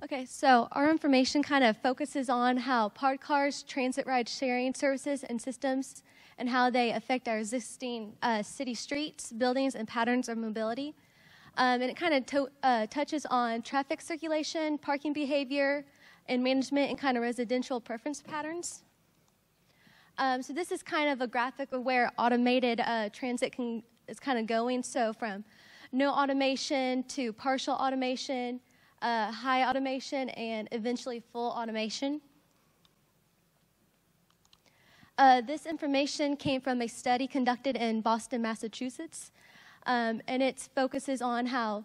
Okay, so our information kind of focuses on how Podcar's transit ride sharing services and systems and how they affect our existing city streets, buildings, and patterns of mobility. And it kind of touches on traffic circulation, parking behavior, and management and kind of residential preference patterns. So this is kind of a graphic of where automated transit is kind of going. So from no automation to partial automation, high automation, and eventually full automation. This information came from a study conducted in Boston, Massachusetts, and it focuses on how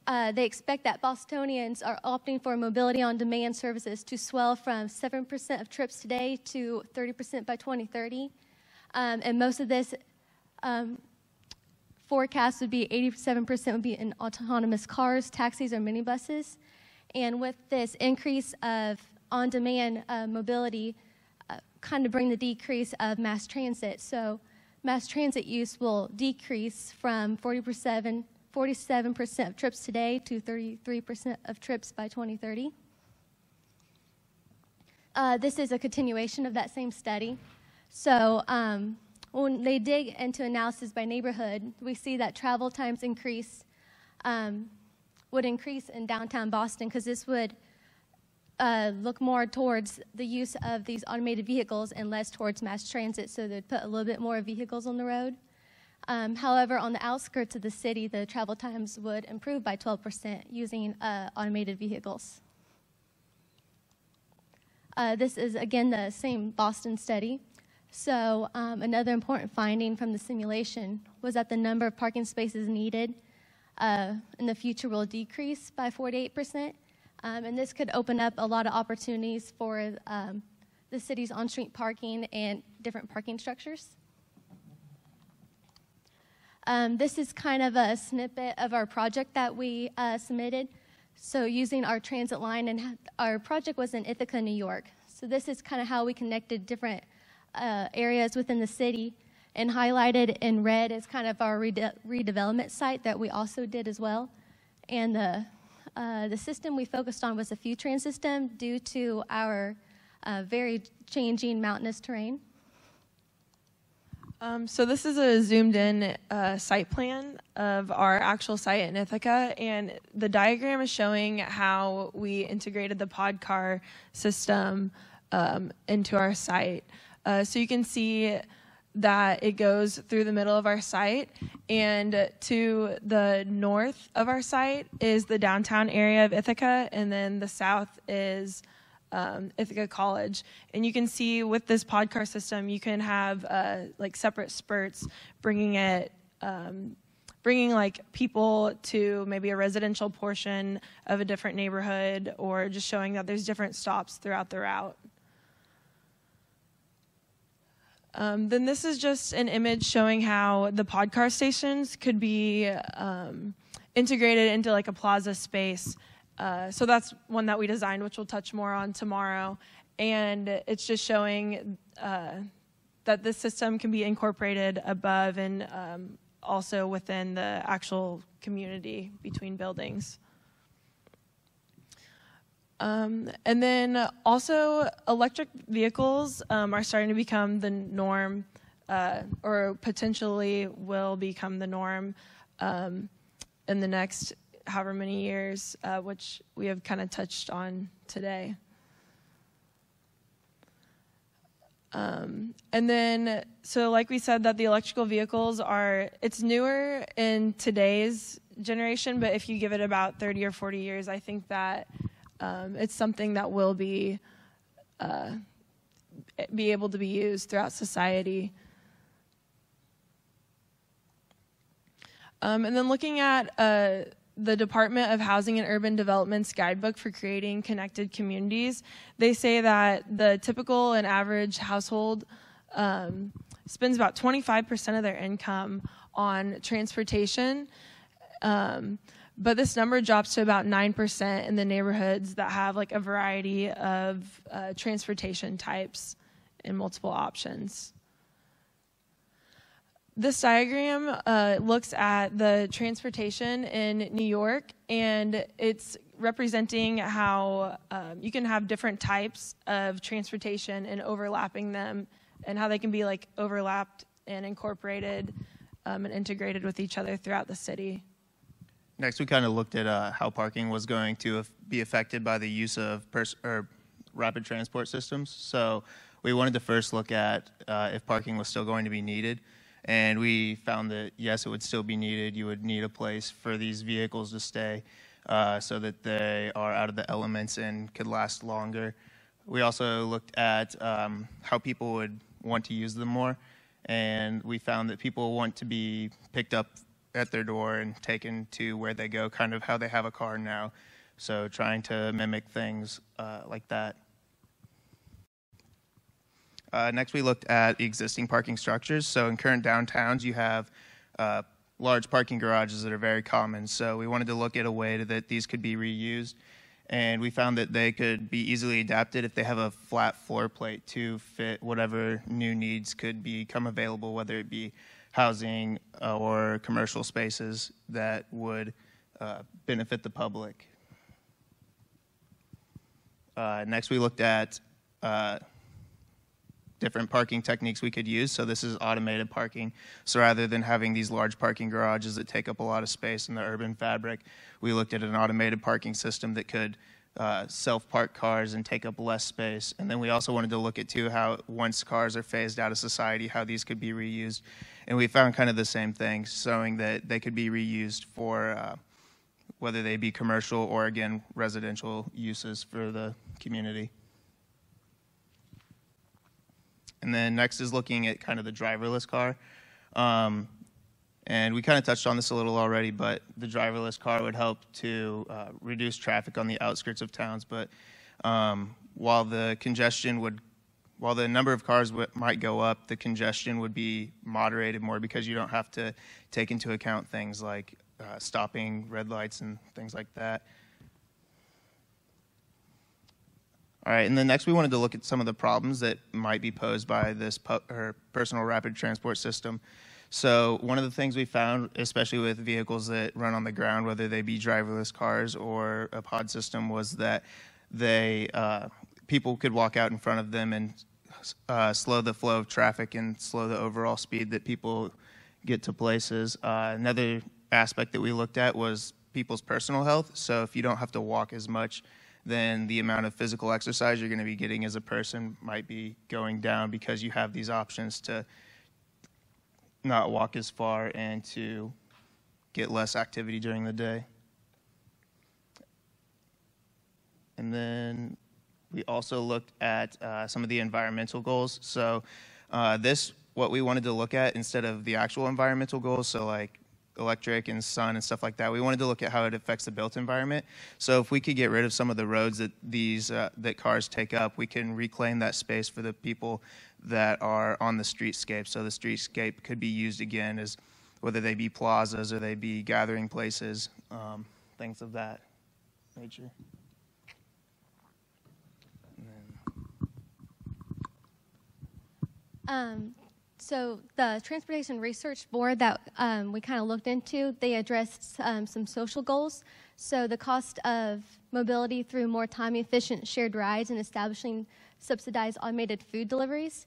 they expect that Bostonians are opting for mobility on demand services to swell from 7% of trips today to 30% by 2030. And most of this forecast would be 87% would be in autonomous cars, taxis, or minibuses. And with this increase of on-demand mobility, kind of bring the decrease of mass transit. So mass transit use will decrease from 47% of trips today to 33% of trips by 2030. This is a continuation of that same study. So when they dig into analysis by neighborhood, we see that travel times would increase in downtown Boston because this would look more towards the use of these automated vehicles and less towards mass transit, so they'd put a little bit more vehicles on the road. However, on the outskirts of the city, the travel times would improve by 12% using automated vehicles. This is, again, the same Boston study. So another important finding from the simulation was that the number of parking spaces needed in the future will decrease by 48%. And this could open up a lot of opportunities for the city's on-street parking and different parking structures. This is kind of a snippet of our project that we submitted. So using our transit line, and our project was in Ithaca, New York. So this is kind of how we connected different areas within the city, and highlighted in red is kind of our redevelopment site that we also did as well. And the system we focused on was a FuTran system due to our very changing mountainous terrain. So this is a zoomed-in site plan of our actual site in Ithaca, and the diagram is showing how we integrated the Podcar system into our site. So you can see that it goes through the middle of our site, and to the north of our site is the downtown area of Ithaca, and then the south is Ithaca College. And you can see with this Podcar system, you can have like separate spurts, bringing like people to maybe a residential portion of a different neighborhood, or just showing that there's different stops throughout the route. Then this is just an image showing how the Podcar stations could be integrated into like a plaza space. So that's one that we designed, which we'll touch more on tomorrow. And it's just showing that this system can be incorporated above and also within the actual community between buildings. And then also electric vehicles are starting to become the norm, or potentially will become the norm in the next however many years, which we have kind of touched on today. And then, so like we said, that the electrical vehicles it's newer in today's generation, but if you give it about 30 or 40 years, I think that it's something that will be able to be used throughout society. And then looking at the Department of Housing and Urban Development's guidebook for creating connected communities, they say that the typical and average household spends about 25% of their income on transportation. But this number drops to about 9% in the neighborhoods that have like a variety of transportation types and multiple options. This diagram looks at the transportation in New York, and it's representing how you can have different types of transportation and overlapping them, and how they can be like overlapped and incorporated and integrated with each other throughout the city. Next, we kind of looked at how parking was going to be affected by the use of rapid transport systems. So we wanted to first look at if parking was still going to be needed. And we found that, yes, it would still be needed. You would need a place for these vehicles to stay so that they are out of the elements and could last longer. We also looked at how people would want to use them more. And we found that people want to be picked up at their door and taken to where they go, kind of how they have a car now. So trying to mimic things like that. Next, we looked at existing parking structures. So in current downtowns, you have large parking garages that are very common. So we wanted to look at a way that these could be reused. And we found that they could be easily adapted if they have a flat floor plate to fit whatever new needs could become available, whether it be housing or commercial spaces that would benefit the public. Next, we looked at different parking techniques we could use. So this is automated parking. So rather than having these large parking garages that take up a lot of space in the urban fabric, we looked at an automated parking system that could self-park cars and take up less space. And then we also wanted to look at, too, how once cars are phased out of society, how these could be reused. And we found kind of the same thing, showing that they could be reused for whether they be commercial or, again, residential uses for the community. And then next is looking at kind of the driverless car. And we kind of touched on this a little already, but the driverless car would help to reduce traffic on the outskirts of towns. But while the number of cars might go up, the congestion would be moderated more because you don't have to take into account things like stopping red lights and things like that. All right, and then next we wanted to look at some of the problems that might be posed by this personal rapid transport system. So one of the things we found, especially with vehicles that run on the ground, whether they be driverless cars or a pod system, was that people could walk out in front of them and slow the flow of traffic and slow the overall speed that people get to places. Another aspect that we looked at was people's personal health. So if you don't have to walk as much, then the amount of physical exercise you're going to be getting as a person might be going down because you have these options to not walk as far and to get less activity during the day. And then we also looked at some of the environmental goals. So what we wanted to look at instead of the actual environmental goals, so like electric and sun and stuff like that, we wanted to look at how it affects the built environment. So if we could get rid of some of the roads that that cars take up, we can reclaim that space for the people that are on the streetscape. So the streetscape could be used again as whether they be plazas or they be gathering places, things of that nature. So the Transportation Research Board that we kind of looked into, they addressed some social goals. So the cost of mobility through more time-efficient shared rides and establishing subsidized automated food deliveries.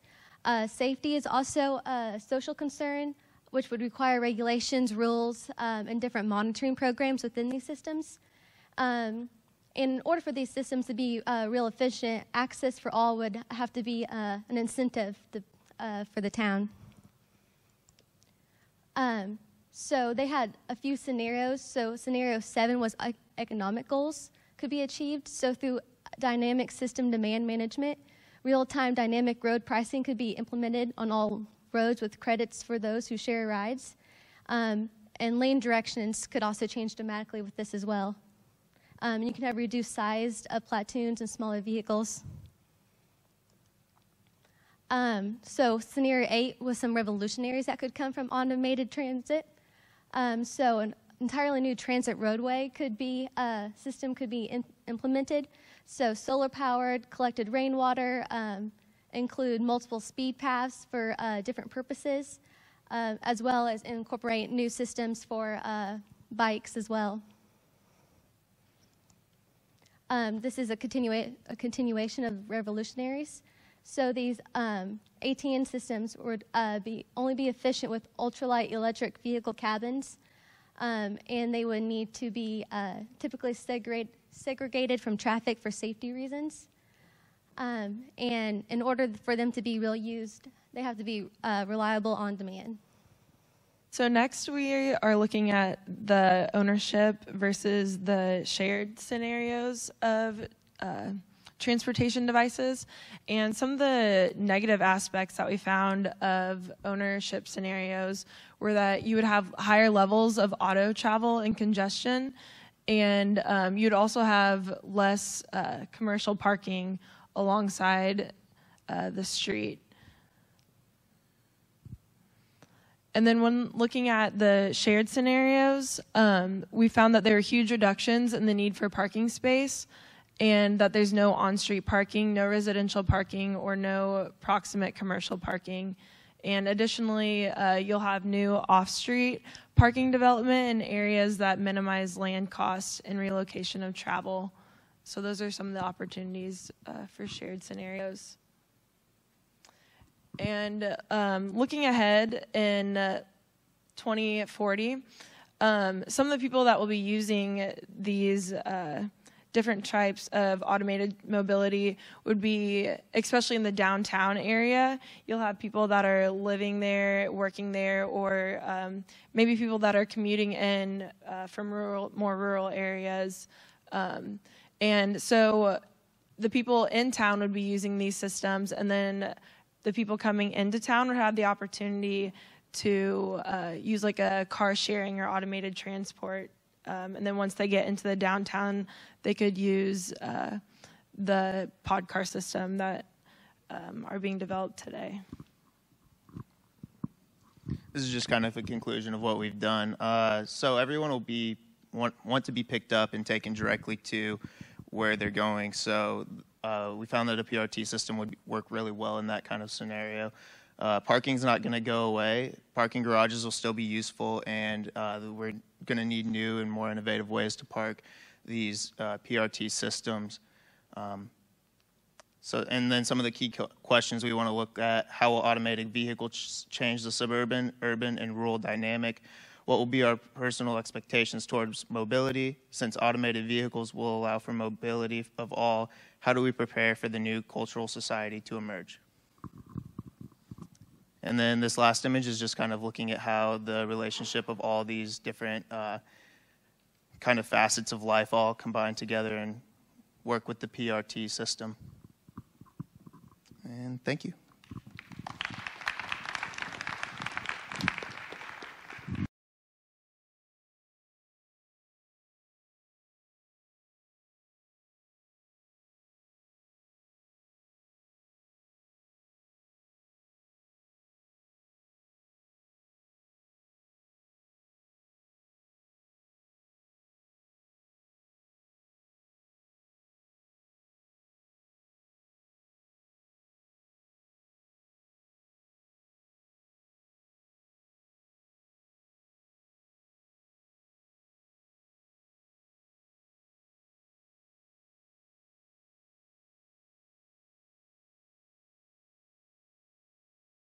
Safety is also a social concern, which would require regulations, rules, and different monitoring programs within these systems. In order for these systems to be real efficient, access for all would have to be an incentive for the town. So they had a few scenarios. So scenario 7 was economic goals could be achieved. So through dynamic system demand management, real-time dynamic road pricing could be implemented on all roads with credits for those who share rides. And lane directions could also change dramatically with this as well. You can have reduced size of platoons and smaller vehicles. So scenario 8 was some revolutionaries that could come from automated transit. So an entirely new transit roadway system could be implemented. So solar-powered, collected rainwater, include multiple speed paths for different purposes, as well as incorporate new systems for bikes as well. This is a continuation of revolutionaries. So these ATN systems would only be efficient with ultralight electric vehicle cabins, and they would need to be typically segregated from traffic for safety reasons. And in order for them to be real used, they have to be reliable on demand. So next we are looking at the ownership versus the shared scenarios of transportation devices. And some of the negative aspects that we found of ownership scenarios were that you would have higher levels of auto travel and congestion, and you'd also have less commercial parking alongside the street. And then when looking at the shared scenarios, we found that there are huge reductions in the need for parking space, and that there's no on-street parking, no residential parking, or no proximate commercial parking. And additionally, you'll have new off-street parking development in areas that minimize land costs and relocation of travel. So those are some of the opportunities for shared scenarios. And looking ahead in 2040, some of the people that will be using these different types of automated mobility would be, especially in the downtown area, you'll have people that are living there, working there, or maybe people that are commuting in from more rural areas. And so the people in town would be using these systems, and then the people coming into town would have the opportunity to use like a car sharing or automated transport. And then once they get into the downtown, they could use the Podcar system that are being developed today. This is just kind of a conclusion of what we've done. So everyone will want to be picked up and taken directly to where they're going. So we found that a PRT system would work really well in that kind of scenario. Parking's not going to go away. Parking garages will still be useful, and we're going to need new and more innovative ways to park these PRT systems. And then some of the key questions we want to look at: how will automated vehicles change the suburban, urban, and rural dynamic? What will be our personal expectations towards mobility? Since automated vehicles will allow for mobility of all, how do we prepare for the new cultural society to emerge? And then this last image is just kind of looking at how the relationship of all these different kind of facets of life all combine together and work with the PRT system. And thank you.